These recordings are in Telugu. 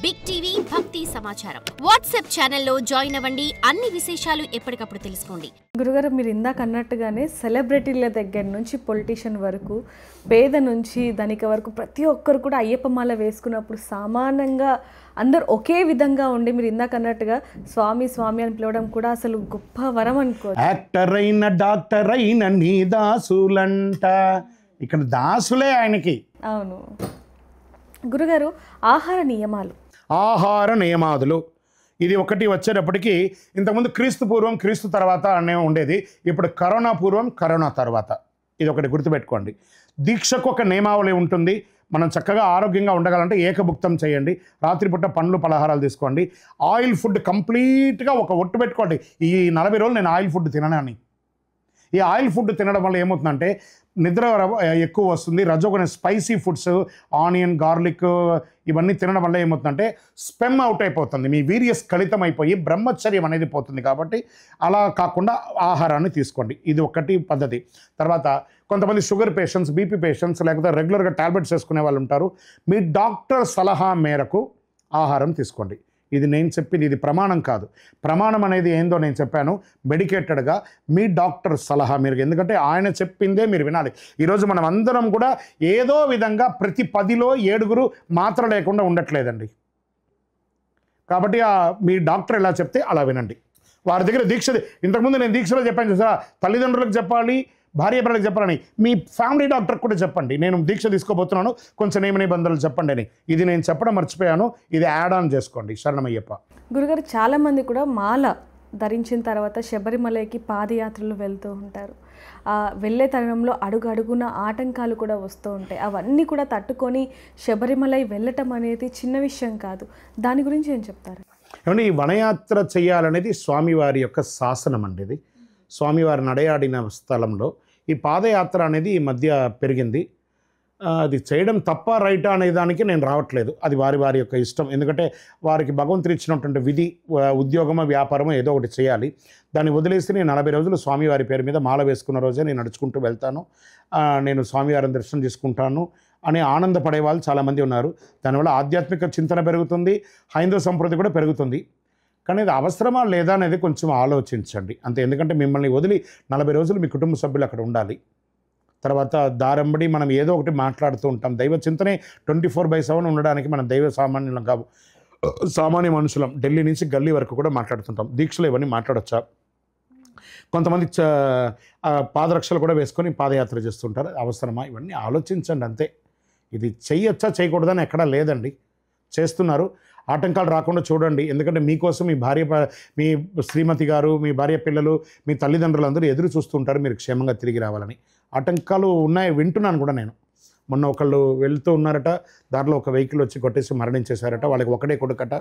బిగ్ టీవీ భక్తి సమాచారం వాట్సాప్ ఛానల్లో జాయిన్ అవ్వండి. అన్ని విశేషాలు ఎప్పటికప్పుడు తెలుసుకోండి. గురుగారు, మీరు ఇందాక అన్నట్టుగానే సెలబ్రిటీల దగ్గర నుంచి పొలిటీషియన్ వరకు, పేద నుంచి ధనిక వరకు ప్రతి ఒక్కరు కూడా అయ్యప్ప మాల వేసుకున్నప్పుడు సమానంగా అందరూ ఒకే విధంగా ఉండి, మీరు ఇందాక అన్నట్టుగా స్వామి స్వామి అని పిలవడం కూడా అసలు గొప్ప వరం అనుకో. యాక్టర్ అయిన డాక్టర్ అయిన నీ దాసులంట, ఇక్కడ దాసులే ఆయనకి. అవును గురుగారు, ఆహార నియమాదులు ఇది ఒకటి వచ్చేటప్పటికి, ఇంతకుముందు క్రీస్తు పూర్వం క్రీస్తు తర్వాత అనే ఉండేది, ఇప్పుడు కరోనా పూర్వం కరోనా తర్వాత. ఇది ఒకటి గుర్తుపెట్టుకోండి. దీక్షకు ఒక నియమావళి ఉంటుంది. మనం చక్కగా ఆరోగ్యంగా ఉండగాలంటే ఏకభుక్తం చేయండి. రాత్రిపూట పండ్లు పలహారాలు తీసుకోండి. ఆయిల్ ఫుడ్ కంప్లీట్గా ఒక ఒట్టు పెట్టుకోండి, ఈ 40 రోజులు నేను ఆయిల్ ఫుడ్ తిననని. ఈ ఆయిల్ ఫుడ్ తినడం వల్ల ఏమవుతుందంటే నిద్ర ఎక్కువ వస్తుంది. రజోగుణ స్పైసీ ఫుడ్స్, ఆనియన్, గార్లిక్ ఇవన్నీ తినడం వల్ల ఏమవుతుందంటే స్పెమ్ అవుట్ అయిపోతుంది, మీ వీర్య స్ఖలితం అయిపోయి బ్రహ్మచర్యం అనేది పోతుంది. కాబట్టి అలా కాకుండా ఆహారాన్ని తీసుకోండి. ఇది ఒకటి పద్ధతి. తర్వాత కొంతమంది షుగర్ పేషెంట్స్, బీపీ పేషెంట్స్, లేకపోతే రెగ్యులర్గా టాబ్లెట్స్ వేసుకునే వాళ్ళు ఉంటారు. మీ డాక్టర్ సలహా మేరకు ఆహారం తీసుకోండి. ఇది నేను చెప్పింది, ఇది ప్రమాణం కాదు. ప్రమాణం అనేది ఏందో నేను చెప్పాను, మెడికేటెడ్గా మీ డాక్టర్ సలహా మీరు, ఎందుకంటే ఆయన చెప్పిందే మీరు వినాలి. ఈరోజు మనం అందరం కూడా ఏదో విధంగా ప్రతి 10లో 7 మాత్ర లేకుండా ఉండట్లేదండి. కాబట్టి మీ డాక్టర్ ఎలా చెప్తే అలా వినండి. వారి దగ్గర దీక్ష, ఇంతకుముందు నేను దీక్షలో చెప్పాను చూసారా, తల్లిదండ్రులకు చెప్పాలి, భార్య పిల్లలకు చెప్పాలని, మీ ఫ్యామిలీ డాక్టర్కి కూడా చెప్పండి, నేను దీక్ష తీసుకోబోతున్నాను, కొంచెం నియమ నిబంధనలు చెప్పండి అని. ఇది నేను చెప్పడం మర్చిపోయాను, ఇది యాడ్ ఆన్ చేసుకోండి. శరణమయ్యప్ప. గురుగారు, చాలామంది కూడా మాల ధరించిన తర్వాత శబరిమలకి పాదయాత్రలు వెళ్తూ ఉంటారు. వెళ్ళే తరుణంలో అడుగున ఆటంకాలు కూడా వస్తూ ఉంటాయి. అవన్నీ కూడా తట్టుకొని శబరిమలై వెళ్ళటం అనేది చిన్న విషయం కాదు. దాని గురించి ఏం చెప్తారు? ఏమంటే ఈ వనయాత్ర చేయాలనేది స్వామివారి యొక్క శాసనం అండి. ఇది స్వామివారి నడయాడిన స్థలంలో ఈ పాదయాత్ర అనేది ఈ మధ్య పెరిగింది. అది చేయడం తప్ప రైటా అనే దానికి నేను రావట్లేదు, అది వారి వారి యొక్క ఇష్టం. ఎందుకంటే వారికి భగవంతుడు ఇచ్చినటువంటి విధి, ఉద్యోగమో వ్యాపారమో ఏదో ఒకటి చేయాలి. దాన్ని వదిలేసి నేను 40 రోజులు స్వామివారి పేరు మీద మాల వేసుకున్న రోజే నేను నడుచుకుంటూ వెళ్తాను, నేను స్వామివారిని దర్శనం చేసుకుంటాను అని ఆనందపడే వాళ్ళు చాలామంది ఉన్నారు. దానివల్ల ఆధ్యాత్మిక చింతన పెరుగుతుంది, హైందవ సంస్కృతి కూడా పెరుగుతుంది. కానీ అది అవసరమా లేదా అనేది కొంచెం ఆలోచించండి అంతే. ఎందుకంటే మిమ్మల్ని వదిలి 40 రోజులు మీ కుటుంబ సభ్యులు అక్కడ ఉండాలి. తర్వాత దారంబడి మనం ఏదో ఒకటి మాట్లాడుతూ ఉంటాం. దైవ చింతనే 24/7 ఉండడానికి మనం దైవ సామాన్యులం కావు, సామాన్య మనుషులం. ఢిల్లీ నుంచి గల్లీ వరకు కూడా మాట్లాడుతుంటాం. దీక్షలు ఇవన్నీ మాట్లాడొచ్చా? కొంతమంది పాదరక్షలు కూడా వేసుకొని పాదయాత్ర చేస్తుంటారు. అవసరమా? ఇవన్నీ ఆలోచించండి అంతే. ఇది చెయ్యొచ్చా చేయకూడదని ఎక్కడా లేదండి, చేస్తున్నారు. ఆటంకాలు రాకుండా చూడండి. ఎందుకంటే మీకోసం మీ శ్రీమతి గారు, మీ భార్య పిల్లలు, మీ తల్లిదండ్రులు అందరూ ఎదురు చూస్తుంటారు మీరు క్షేమంగా తిరిగి రావాలని. ఆటంకాలు ఉన్నాయి, వింటున్నాను కూడా నేను. మొన్న ఒకళ్ళు వెళ్తూ ఉన్నారట, దాంట్లో ఒక వెహికల్ వచ్చి కొట్టేసి మరణించేశారట. వాళ్ళకి ఒకడే కొడుకట.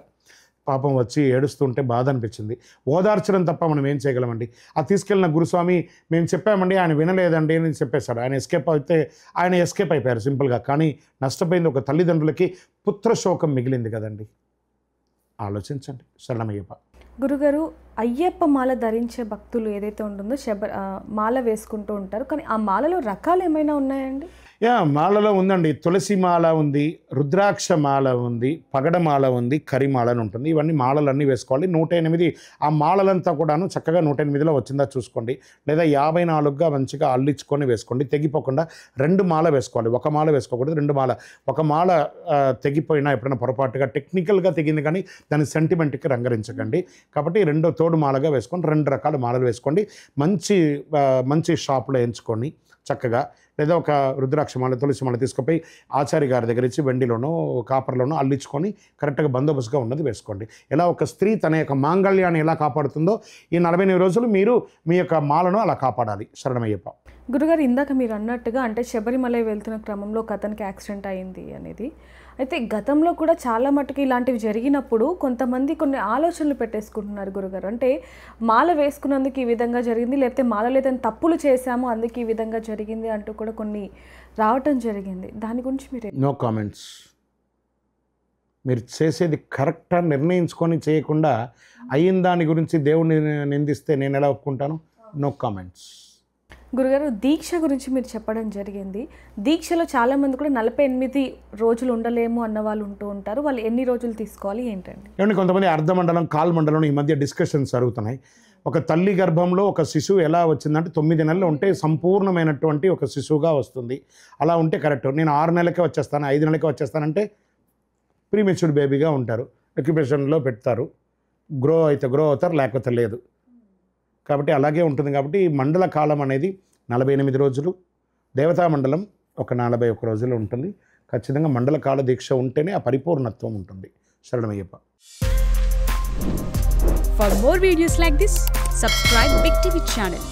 పాపం వచ్చి ఏడుస్తుంటే బాధ అనిపించింది. ఓదార్చడం తప్ప మనం ఏం చేయగలమండి? ఆ తీసుకెళ్ళిన గురుస్వామి మేము చెప్పామండి, ఆయన వినలేదండి అని చెప్పేశాడు. ఆయన ఎస్కేప్ అయిపోయారు సింపుల్గా. కానీ నష్టపోయింది ఒక తల్లిదండ్రులకి పుత్రశోకం మిగిలింది కదండి. ఆలోచించండి. శరణమయ్యప్ప. గురుగారు, అయ్యప్ప మాల ధరించే భక్తులు ఏదైతే ఉంటుందో మాల వేసుకుంటూ ఉంటారు, కానీ ఆ మాలలో రకాలు ఏమైనా ఉన్నాయండి? మాలలో ఉందండి. తులసి మాల ఉంది, రుద్రాక్ష మాల ఉంది, పగడమాల ఉంది, కరిమాల అని ఉంటుంది. ఇవన్నీ మాలలన్నీ వేసుకోవాలి. 108 ఆ మాలలంతా కూడాను చక్కగా 108లో వచ్చిందా చూసుకోండి. లేదా 54గా మంచిగా అల్లించుకొని వేసుకోండి. తెగిపోకుండా 2 మాల వేసుకోవాలి, ఒక మాల వేసుకోకూడదు, 2 మాల. ఒక మాల తెగిపోయినా ఎప్పుడైనా పొరపాటుగా టెక్నికల్గా తెగింది కానీ దాని సెంటిమెంట్కి రంగరించకండి. కాబట్టి 2వ తోడు మాలగా వేసుకొని 2 రకాల మాలలు వేసుకోండి. మంచి షాపులో ఎంచుకొని చక్కగా, లేదా ఒక రుద్రాక్షమాల, తులసిమాల తీసుకుపోయి ఆచార్య గారి దగ్గర ఇచ్చి వెండిలోనో కాపర్లోనో అల్లించుకొని కరెక్ట్గా బందోబస్తుగా ఉన్నది వేసుకోండి. ఎలా ఒక స్త్రీ తన యొక్క మాంగళ్యాన్ని ఎలా కాపాడుతుందో ఈ 48 రోజులు మీరు మీ యొక్క మాలను అలా కాపాడాలి. శరణమయ్యప్ప. గురుగారు, ఇందాక మీరు అన్నట్టుగా అంటే శబరిమల వెళ్తున్న క్రమంలో ఒక అతనికి యాక్సిడెంట్ అయింది అనేది, అయితే గతంలో కూడా చాలా మటుకు ఇలాంటివి జరిగినప్పుడు కొంతమంది కొన్ని ఆలోచనలు పెట్టేసుకుంటున్నారు గురుగారు. అంటే మాల వేసుకున్నందుకు ఈ విధంగా జరిగింది, లేకపోతే మాలలో ఏదైనా తప్పులు చేశాము అందుకు ఈ విధంగా జరిగింది అంటూ కూడా కొన్ని రావటం జరిగింది. దాని గురించి మీరు? No comments. మీరు చేసేది కరెక్టా నిర్ణయించుకొని చేయకుండా అయిన దాని గురించి దేవుడిని నిందిస్తే నేను ఎలా ఒప్పుకుంటాను? No comments. గురుగారు దీక్ష గురించి మీరు చెప్పడం జరిగింది. దీక్షలో చాలామంది కూడా 48 రోజులు ఉండలేము అన్న వాళ్ళు ఉంటూ ఉంటారు. వాళ్ళు ఎన్ని రోజులు తీసుకోవాలి ఏంటండి? ఏమంటే కొంతమంది అర్ధమండలం, కాల్మండలం ఈ మధ్య డిస్కషన్స్ జరుగుతున్నాయి. ఒక తల్లి గర్భంలో ఒక శిశువు ఎలా వచ్చిందంటే 9 నెలలు ఉంటే సంపూర్ణమైనటువంటి ఒక శిశువుగా వస్తుంది. అలా ఉంటే కరెక్ట్. నేను 6 నెలలకే వచ్చేస్తాను, 5 నెలలకే వచ్చేస్తానంటే ప్రీమెచ్యూర్డ్ బేబీగా ఉంటారు. ఎక్యుపేషన్లో పెడతారు, గ్రో అవుతారు, లేకపోతే లేదు. కాబట్టి అలాగే ఉంటుంది. కాబట్టి మండల కాలం అనేది 48 రోజులు, దేవతా మండలం ఒక 41 రోజులు ఉంటుంది. ఖచ్చితంగా మండల కాల దీక్ష ఉంటేనే ఆ పరిపూర్ణత్వం ఉంటుంది. శరణమయ్యప్ప. For more videos like this, subscribe Big TV channel.